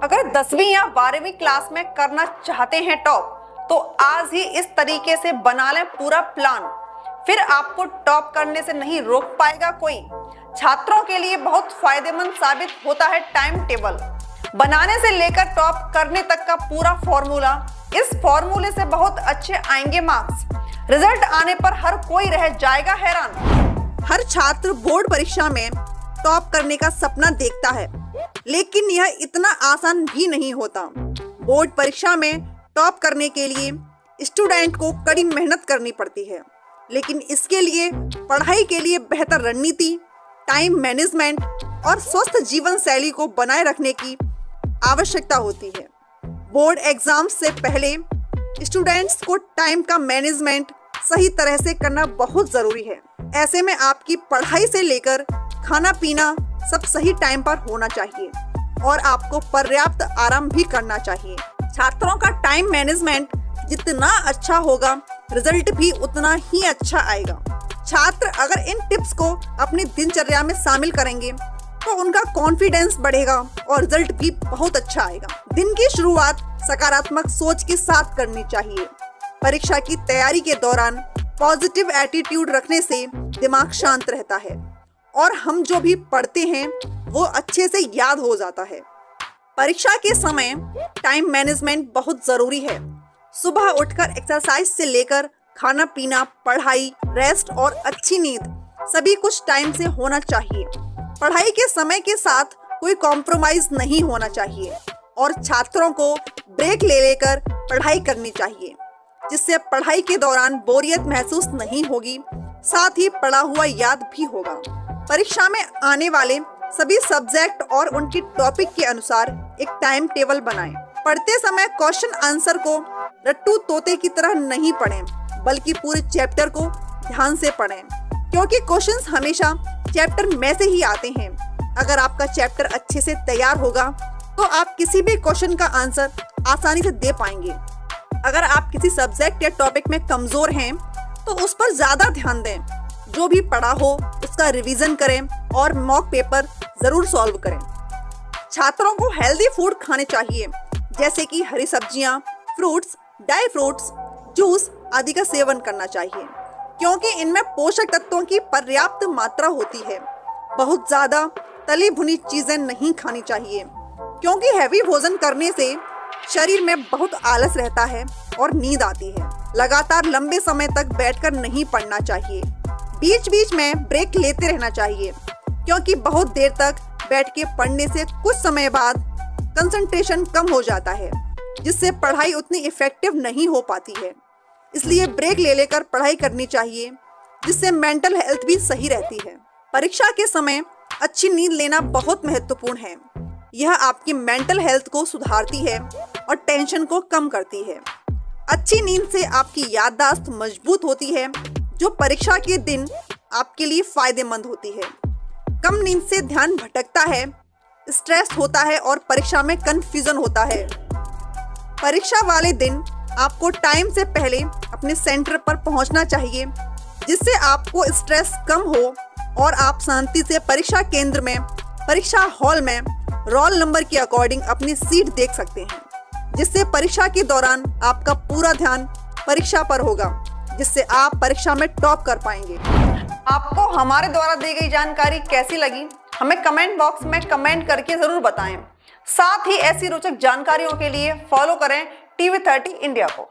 अगर 10वीं या 12वीं क्लास में करना चाहते हैं टॉप, तो आज ही इस तरीके से बना लें पूरा प्लान। फिर आपको टॉप करने से नहीं रोक पाएगा कोई। छात्रों के लिए बहुत फायदेमंद साबित होता है टाइम टेबल। बनाने से लेकर टॉप करने तक का पूरा फॉर्मूला। इस फॉर्मूले से बहुत अच्छे आएंगे मार्क्स। रिजल्ट आने पर हर कोई रह जाएगा हैरान। हर छात्र बोर्ड परीक्षा में टॉप करने का सपना देखता है, लेकिन यह इतना आसान भी नहीं होता। बोर्ड परीक्षा में टॉप करने के लिए स्टूडेंट को कड़ी मेहनत करनी पड़ती है, लेकिन इसके लिए पढ़ाई के लिए बेहतर रणनीति, टाइम मैनेजमेंट और स्वस्थ जीवन शैली को बनाए रखने की आवश्यकता होती है। बोर्ड एग्जाम से पहले स्टूडेंट्स को टाइम का मैनेजमेंट सही तरह से करना बहुत जरूरी है। ऐसे में आपकी पढ़ाई से लेकर खाना पीना सब सही टाइम पर होना चाहिए और आपको पर्याप्त आराम भी करना चाहिए। छात्रों का टाइम मैनेजमेंट जितना अच्छा होगा, रिजल्ट भी उतना ही अच्छा आएगा। छात्र अगर इन टिप्स को अपनी दिनचर्या में शामिल करेंगे तो उनका कॉन्फिडेंस बढ़ेगा और रिजल्ट भी बहुत अच्छा आएगा। दिन की शुरुआत सकारात्मक सोच के साथ करनी चाहिए। परीक्षा की तैयारी के दौरान पॉजिटिव एटीट्यूड रखने से दिमाग शांत रहता है और हम जो भी पढ़ते हैं वो अच्छे से याद हो जाता है। परीक्षा के समय टाइम मैनेजमेंट बहुत जरूरी है। सुबह उठकर एक्सरसाइज से लेकर खाना पीना, पढ़ाई, रेस्ट और अच्छी नींद सभी कुछ टाइम से होना चाहिए। पढ़ाई के समय के साथ कोई कॉम्प्रोमाइज नहीं होना चाहिए और छात्रों को ब्रेक ले लेकर पढ़ाई करनी चाहिए, जिससे पढ़ाई के दौरान बोरियत महसूस नहीं होगी, साथ ही पढ़ा हुआ याद भी होगा। परीक्षा में आने वाले सभी सब्जेक्ट और उनकी टॉपिक के अनुसार एक टाइम टेबल बनाएं। पढ़ते समय क्वेश्चन आंसर को रट्टू तोते की तरह नहीं पढ़ें, बल्कि पूरे चैप्टर को ध्यान से पढ़ें, क्योंकि क्वेश्चंस हमेशा चैप्टर में से ही आते हैं। अगर आपका चैप्टर अच्छे से तैयार होगा तो आप किसी भी क्वेश्चन का आंसर आसानी से दे पाएंगे। अगर आप किसी सब्जेक्ट या टॉपिक में कमजोर हैं तो उस पर ज्यादा ध्यान दें। जो भी पढ़ा हो उसका रिवीजन करें और मॉक पेपर जरूर सॉल्व करें। छात्रों को हेल्दी फूड खाने चाहिए, जैसे कि हरी सब्जियां, फ्रूट्स, ड्राई फ्रूट्स, जूस आदि का सेवन करना चाहिए, क्योंकि इनमें पोषक तत्वों की पर्याप्त मात्रा होती है। बहुत ज्यादा तली भुनी चीजें नहीं खानी चाहिए, क्योंकि हैवी भोजन करने से शरीर में बहुत आलस रहता है और नींद आती है। लगातार लंबे समय तक बैठकर नहीं पढ़ना चाहिए। बीच बीच में ब्रेक लेते रहना चाहिए, क्योंकि बहुत देर तक बैठ के पढ़ने से कुछ समय बाद कंसंट्रेशन कम हो जाता है, जिससे पढ़ाई उतनी इफेक्टिव नहीं हो पाती है। इसलिए ब्रेक ले लेकर पढ़ाई करनी चाहिए, जिससे मेंटल हेल्थ भी सही रहती है। परीक्षा के समय अच्छी नींद लेना बहुत महत्वपूर्ण है। यह आपकी मेंटल हेल्थ को सुधारती है और टेंशन को कम करती है। अच्छी नींद से आपकी याददाश्त मजबूत होती है, जो परीक्षा के दिन आपके लिए फायदेमंद होती है। कम नींद से ध्यान भटकता है, स्ट्रेस होता है और परीक्षा में कंफ्यूजन होता है। परीक्षा वाले दिन आपको टाइम से पहले अपने सेंटर पर पहुंचना चाहिए, जिससे आपको स्ट्रेस कम हो और आप शांति से परीक्षा केंद्र में, परीक्षा हॉल में रोल नंबर के अकॉर्डिंग अपनी सीट देख सकते हैं, जिससे परीक्षा के दौरान आपका पूरा ध्यान परीक्षा पर होगा, जिससे आप परीक्षा में टॉप कर पाएंगे। आपको हमारे द्वारा दी गई जानकारी कैसी लगी, हमें कमेंट बॉक्स में कमेंट करके जरूर बताएं। साथ ही ऐसी रोचक जानकारियों के लिए फॉलो करें TV30 इंडिया को।